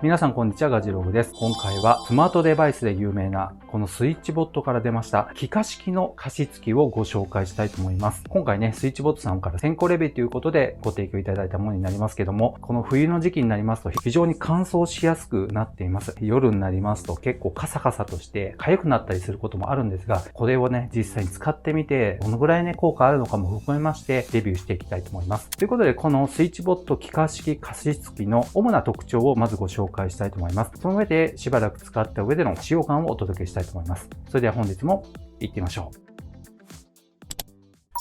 皆さんこんにちは、ガジログです。今回はスマートデバイスで有名なこのスイッチボットから出ました気化式の加湿器をご紹介したいと思います。今回ね、スイッチボットさんから先行レビューということでご提供いただいたものになりますけども、この冬の時期になりますと非常に乾燥しやすくなっています。夜になりますと結構カサカサとして痒くなったりすることもあるんですが、これをね、実際に使ってみてどのぐらいね、効果あるのかも含めましてレビューしていきたいと思います。ということで、このスイッチボット気化式加湿器の主な特徴をまずご紹介したいと思います。その上でしばらく使った上での使用感をお届けしたいと思います。それでは本日も行ってみましょう。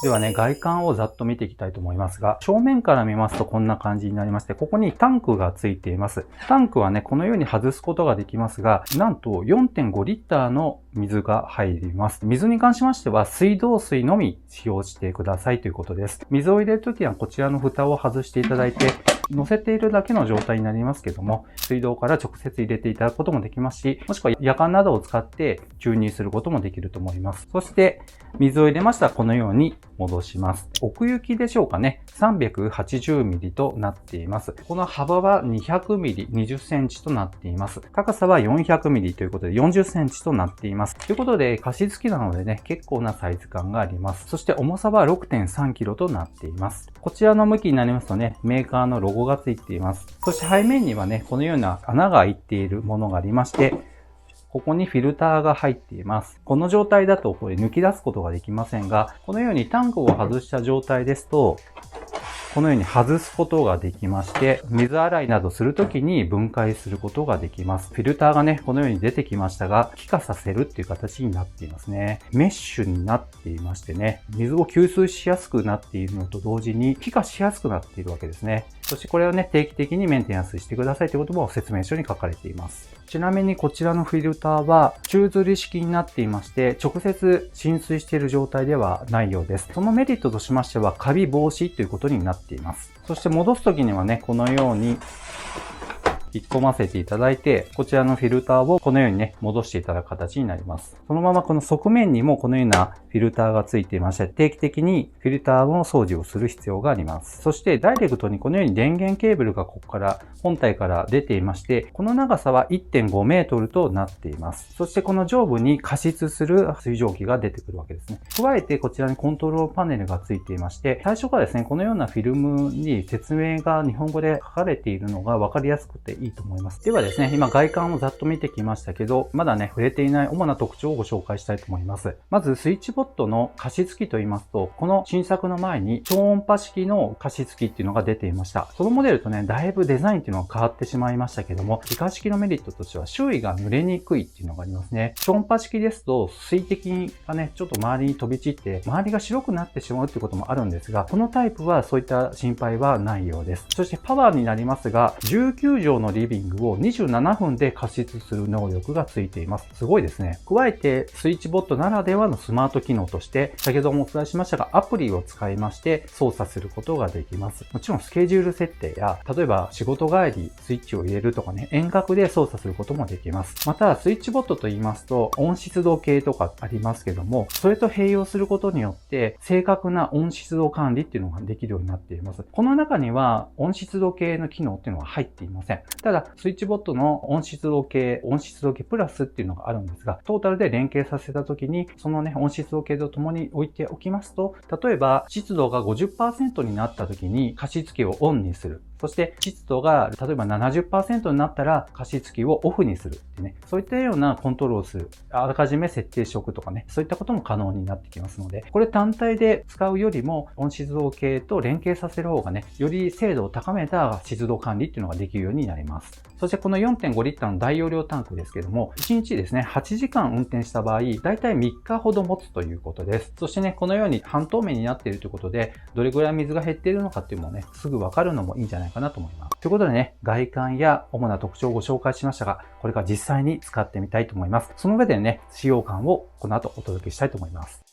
ではね、外観をざっと見ていきたいと思いますが、正面から見ますとこんな感じになりまして、ここにタンクがついています。タンクはね、このように外すことができますが、なんと 4.5 リッターの水が入ります。水に関しましては、水道水のみ使用してくださいということです。水を入れるときはこちらの蓋を外していただいて、乗せているだけの状態になりますけども、水道から直接入れていただくこともできますし、もしくは夜間などを使って注入することもできると思います。そして、水を入れましたらこのように戻します。奥行きでしょうかね。380ミリとなっています。この幅は200ミリ、20センチとなっています。高さは400ミリということで40センチとなっています。ということで、加湿器なのでね、結構なサイズ感があります。そして重さは 6.3 キロとなっています。こちらの向きになりますとね、メーカーのロゴがついています。そして背面にはね、このような穴が開いているものがありまして、ここにフィルターが入っています。この状態だとこれ抜き出すことができませんが、このようにタンクを外した状態ですと、このように外すことができまして、水洗いなどするときに分解することができます。フィルターがね、このように出てきましたが、気化させるっていう形になっていますね。メッシュになっていましてね、水を吸収しやすくなっているのと同時に、気化しやすくなっているわけですね。そしてこれをね、定期的にメンテナンスしてくださいということも説明書に書かれています。ちなみにこちらのフィルターは宙吊り式になっていまして、直接浸水している状態ではないようです。そのメリットとしましては、カビ防止ということになっています。そして戻すときにはね、このように引っ込ませていただいて、こちらのフィルターをこのようにね、戻していただく形になります。そのままこの側面にもこのようなフィルターがついていまして、定期的にフィルターの掃除をする必要があります。そしてダイレクトにこのように電源ケーブルがここから本体から出ていまして、この長さは 1.5 メートルとなっています。そしてこの上部に加湿する水蒸気が出てくるわけですね。加えてこちらにコントロールパネルがついていまして、最初からですね、このようなフィルムに説明が日本語で書かれているのが分かりやすくていいと思います。ではですね、今外観をざっと見てきましたけど、まだね、触れていない主な特徴をご紹介したいと思います。まず、スイッチボットの加湿器と言いますと、この新作の前に超音波式の加湿器っていうのが出ていました。そのモデルとね、だいぶデザインっていうのが変わってしまいましたけども、気化式のメリットとしては周囲が濡れにくいっていうのがありますね。超音波式ですと、水滴がね、ちょっと周りに飛び散って、周りが白くなってしまうっていうこともあるんですが、このタイプはそういった心配はないようです。そしてパワーになりますが、19畳のリビングを27分で加湿する能力がついています。すごいですね。加えて、スイッチボットならではのスマート機能として、先ほどもお伝えしましたが、アプリを使いまして操作することができます。もちろんスケジュール設定や、例えば仕事帰りスイッチを入れるとかね、遠隔で操作することもできます。また、スイッチボットと言いますと、温湿度計とかありますけども、それと併用することによって、正確な温湿度管理っていうのができるようになっています。この中には、温湿度計の機能っていうのは入っていません。ただ、スイッチボットの温湿度計プラスっていうのがあるんですが、トータルで連携させたときに、そのね、温湿度計とともに置いておきますと、例えば湿度が 50% になったときに加湿器をオンにする。そして湿度が例えば 70% になったら加湿器をオフにするってね、そういったようなコントロールをする。あらかじめ設定しておくとかね、そういったことも可能になってきますので、これ単体で使うよりも温湿度計と連携させる方がね、より精度を高めた湿度管理っていうのができるようになります。そしてこの 4.5 リッターの大容量タンクですけども、1日ですね、8時間運転した場合、だいたい3日ほど持つということです。そしてね、このように半透明になっているということで、どれぐらい水が減っているのかっていうのもね、すぐわかるのもいいんじゃないかなと思います。ということでね、外観や主な特徴をご紹介しましたが、これから実際に使ってみたいと思います。その上でね、使用感をこの後お届けしたいと思います。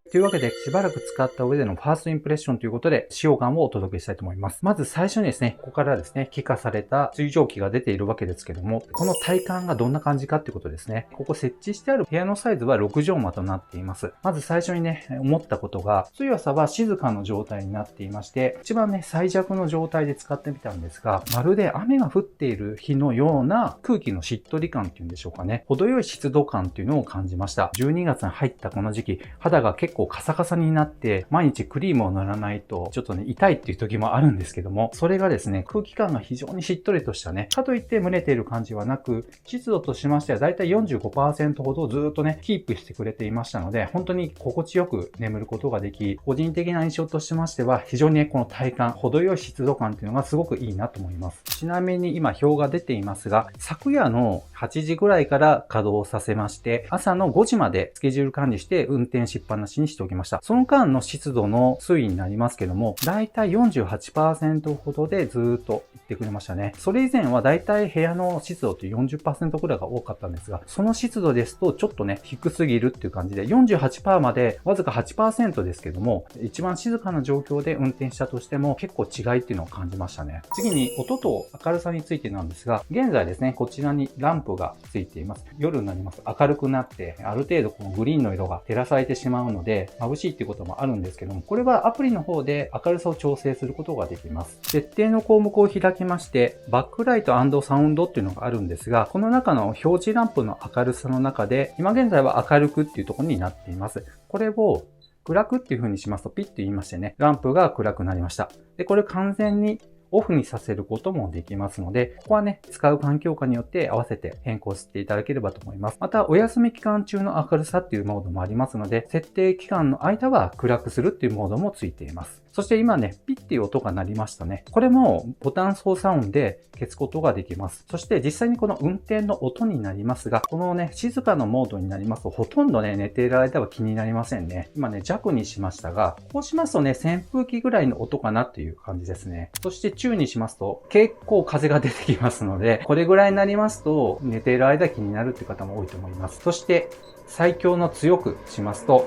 というわけで、しばらく使った上でのファーストインプレッションということで、使用感をお届けしたいと思います。まず最初にですね、ここからですね、気化された水蒸気が出ているわけですけども、この体感がどんな感じかっていうことですね。ここ設置してある部屋のサイズは6畳間となっています。まず最初にね、思ったことが、強さは静かの状態になっていまして、一番ね、最弱の状態で使ってみたんですが、まるで雨が降っている日のような空気のしっとり感っていうんでしょうかね。程よい湿度感っていうのを感じました。12月に入ったこの時期、肌が結構カサカサになって、毎日クリームを塗らないと、ちょっとね、痛いっていう時もあるんですけども、それがですね、空気感が非常にしっとりとしたね、かといって蒸れている感じはなく、湿度としましてはだいたい 45% ほどずっとね、キープしてくれていましたので、本当に心地よく眠ることができ、個人的な印象としましては、非常にね、この体感、程よい湿度感っていうのがすごくいいなと思います。ちなみに今表が出ていますが、昨夜の8時ぐらいから稼働させまして、朝の5時までスケジュール管理して運転しっぱなしにしておきました。その間の湿度の推移になりますけども、だいたい 48% ほどでずーっと言ってくれましたね。それ以前はだいたい部屋の湿度って 40% くらいが多かったんですが、その湿度ですとちょっとね、低すぎるっていう感じで、48% までわずか 8% ですけども、一番静かな状況で運転したとしても結構違いっていうのを感じましたね。次に音と明るさについてなんですが、現在ですね、こちらにランプがついています。夜になりますと明るくなって、ある程度このグリーンの色が照らされてしまうので、眩しいっていうこともあるんですけども、これはアプリの方で明るさを調整することができます。設定の項目を開きまして、バックライト&サウンドっていうのがあるんですが、この中の表示ランプの明るさの中で、今現在は明るくっていうところになっています。これを暗くっていう風にしますとピッと言いましてね、ランプが暗くなりました。で、これ完全にオフにさせることもできますので、ここはね、使う環境下によって合わせて変更していただければと思います。また、お休み期間中の明るさっていうモードもありますので、設定期間の間は暗くするっていうモードもついています。そして今ね、ピッていう音が鳴りましたね。これもボタン操作音で消すことができます。そして実際にこの運転の音になりますが、このね、静かなモードになりますと、ほとんどね、寝ている間は気になりませんね。今ね、弱にしましたが、こうしますとね、扇風機ぐらいの音かなっていう感じですね。そして中にしますと、結構風が出てきますので、これぐらいになりますと、寝ている間気になるっていう方も多いと思います。そして、最強の強くしますと、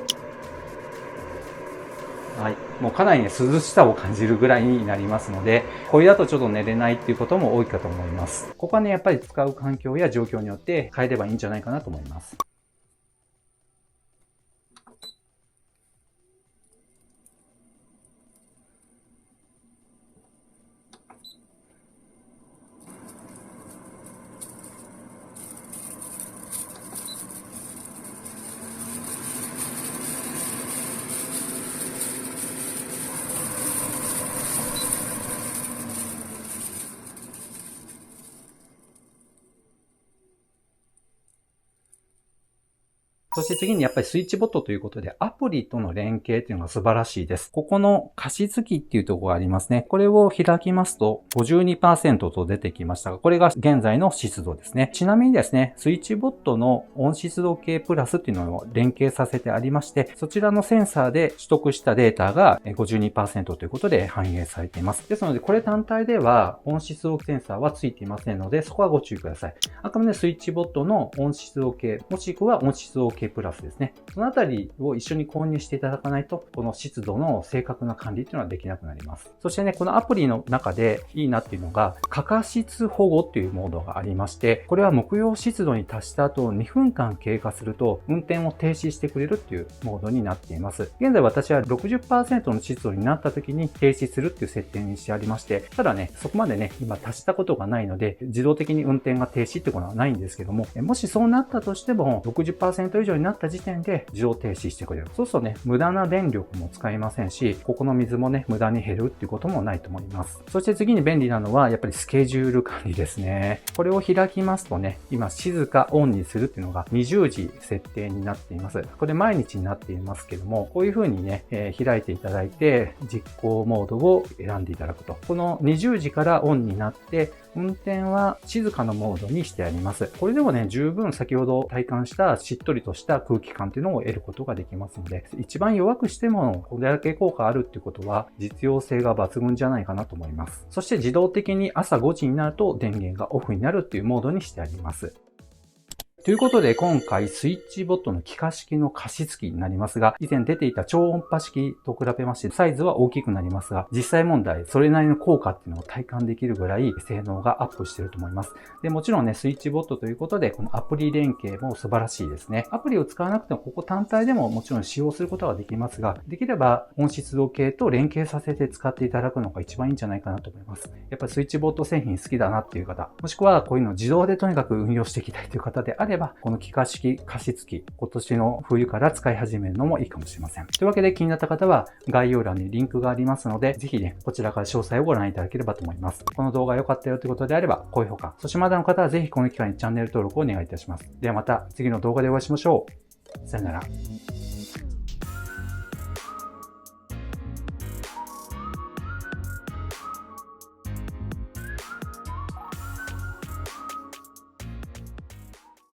はい。もうかなりね、涼しさを感じるぐらいになりますので、これだとちょっと寝れないっていうことも多いかと思います。ここはね、やっぱり使う環境や状況によって変えればいいんじゃないかなと思います。そして次にやっぱりスイッチボットということで、アプリとの連携っていうのが素晴らしいです。ここの加湿器っていうところがありますね。これを開きますと 52% と出てきましたが、これが現在の湿度ですね。ちなみにですね、スイッチボットの温湿度計プラスっていうのを連携させてありまして、そちらのセンサーで取得したデータが 52% ということで反映されています。ですので、これ単体では温湿度センサーはついていませんので、そこはご注意ください。あくまでスイッチボットの温湿度計、もしくは温湿度計プラスですね。そのあたりを一緒に購入していただかないと、この湿度の正確な管理っていうのはできなくなります。そしてね、このアプリの中でいいなっていうのが、過加湿保護っていうモードがありまして、これは目標湿度に達した後2分間経過すると、運転を停止してくれるっていうモードになっています。現在私は 60% の湿度になった時に停止するっていう設定にしてありまして、ただね、そこまでね、今達したことがないので、自動的に運転が停止ってことはないんですけども、もしそうなったとしても、60% 以上になった時点で自動停止してくれる。そうするとね、無駄な電力も使いませんし、ここの水もね、無駄に減るっていうこともないと思います。そして次に便利なのは、やっぱりスケジュール管理ですね。これを開きますとね、今、静かオンにするっていうのが20時設定になっています。これ毎日になっていますけども、こういう風にね、開いていただいて、実行モードを選んでいただくと。この20時からオンになって、運転は静かなモードにしてあります。これでもね、十分先ほど体感したしっとりとした空気感というのを得ることができますので、一番弱くしてもこれだけ効果あるっていうことは実用性が抜群じゃないかなと思います。そして自動的に朝5時になると電源がオフになるっていうモードにしてあります。ということで、今回スイッチボットの気化式の加湿器になりますが、以前出ていた超音波式と比べまして、サイズは大きくなりますが、実際問題、それなりの効果っていうのを体感できるぐらい性能がアップしていると思います。で、もちろんね、スイッチボットということで、このアプリ連携も素晴らしいですね。アプリを使わなくても、ここ単体でももちろん使用することができますが、できれば温湿度計と連携させて使っていただくのが一番いいんじゃないかなと思います。やっぱりスイッチボット製品好きだなっていう方、もしくはこういうのを自動でとにかく運用していきたいという方であれば、この気化式加湿器、今年の冬から使い始めるのもいいかもしれません。というわけで気になった方は概要欄にリンクがありますので、ぜひね、こちらから詳細をご覧いただければと思います。この動画良かったよということであれば、高評価、そしてまだの方はぜひこの機会にチャンネル登録をお願いいたします。ではまた次の動画でお会いしましょう。さよなら。